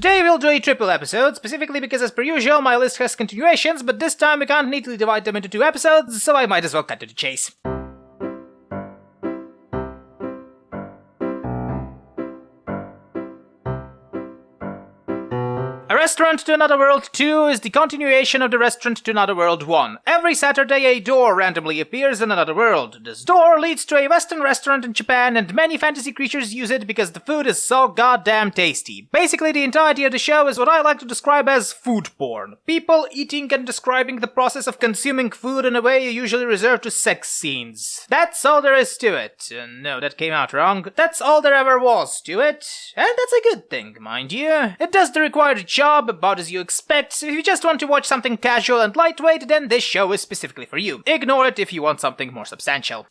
Today we'll do a triple episode, specifically because as per usual my list has continuations, but this time we can't neatly divide them into 2 episodes, so I might as well cut to the chase. A Restaurant to Another World 2 is the continuation of the Restaurant to Another World 1. Every Saturday a door randomly appears in another world. This door leads to a Western restaurant in Japan, and many fantasy creatures use it because the food is so goddamn tasty. Basically, the entirety of the show is what I like to describe as food porn. People eating and describing the process of consuming food in a way you usually reserve to sex scenes. That's all there is to it. No, that came out wrong. That's all there ever was to it. And that's a good thing, mind you. It does the required job about as you expect, so if you just want to watch something casual and lightweight, then this show is specifically for you. Ignore it if you want something more substantial.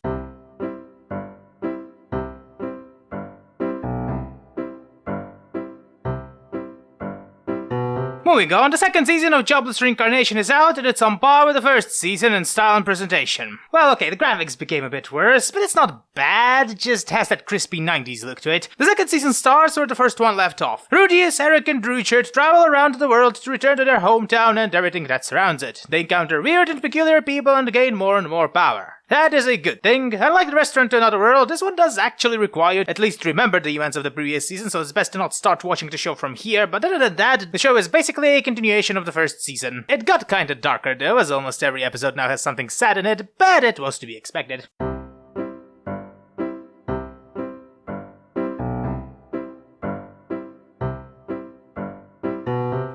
Moving on, the second season of Jobless Reincarnation is out, and it's on par with the first season in style and presentation. Well, okay, the graphics became a bit worse, but it's not bad, it just has that crispy 90s look to it. The second season starts where the first one left off. Rudius, Eric, and Richard travel around the world to return to their hometown and everything that surrounds it. They encounter weird and peculiar people and gain more and more power. That is a good thing. Unlike the Restaurant to Another World, this one does actually require you at least to remember the events of the previous season, so it's best to not start watching the show from here, but other than that, the show is basically a continuation of the first season. It got kinda darker though, as almost every episode now has something sad in it, but it was to be expected.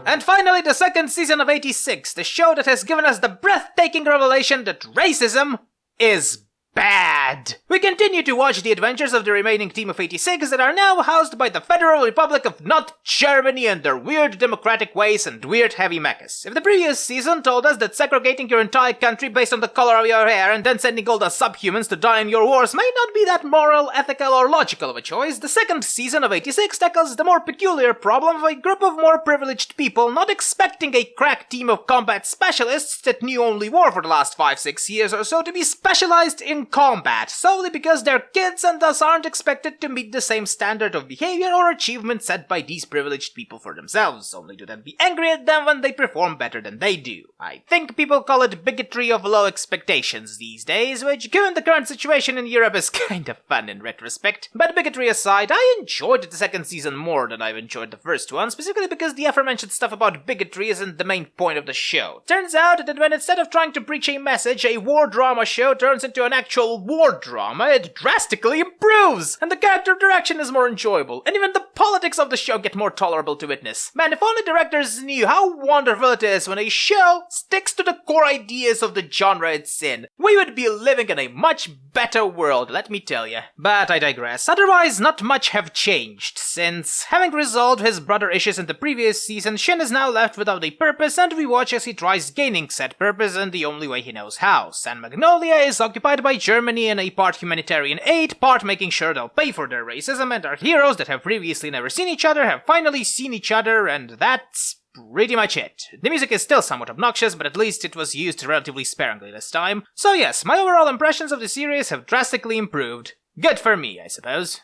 And finally, the second season of 86, the show that has given us the breathtaking revelation that racism is bad. We continue to watch the adventures of the remaining team of 86 that are now housed by the Federal Republic of Not Germany and their weird democratic ways and weird heavy mechas. If the previous season told us that segregating your entire country based on the color of your hair and then sending all the subhumans to die in your wars may not be that moral, ethical, or logical of a choice, the second season of 86 tackles the more peculiar problem of a group of more privileged people not expecting a crack team of combat specialists that knew only war for the last 5-6 years or so to be specialized in combat, solely because they're kids and thus aren't expected to meet the same standard of behavior or achievement set by these privileged people for themselves, only to then be angry at them when they perform better than they do. I think people call it bigotry of low expectations these days, which given the current situation in Europe is kind of fun in retrospect. But bigotry aside, I enjoyed the second season more than I've enjoyed the first one, specifically because the aforementioned stuff about bigotry isn't the main point of the show. Turns out that when instead of trying to preach a message, a war drama show turns into an actual war drama, it drastically improves! And the character direction is more enjoyable, and even the politics of the show get more tolerable to witness. Man, if only directors knew how wonderful it is when a show sticks to the core ideas of the genre it's in, we would be living in a much better world, let me tell you. But I digress. Otherwise, not much have changed, since having resolved his brother issues in the previous season, Shin is now left without a purpose, and we watch as he tries gaining said purpose in the only way he knows how. San Magnolia is occupied by Germany in a part humanitarian aid, part making sure they'll pay for their racism, and our heroes that have previously never seen each other have finally seen each other, and that's pretty much it. The music is still somewhat obnoxious, but at least it was used relatively sparingly this time. So yes, my overall impressions of the series have drastically improved. Good for me, I suppose.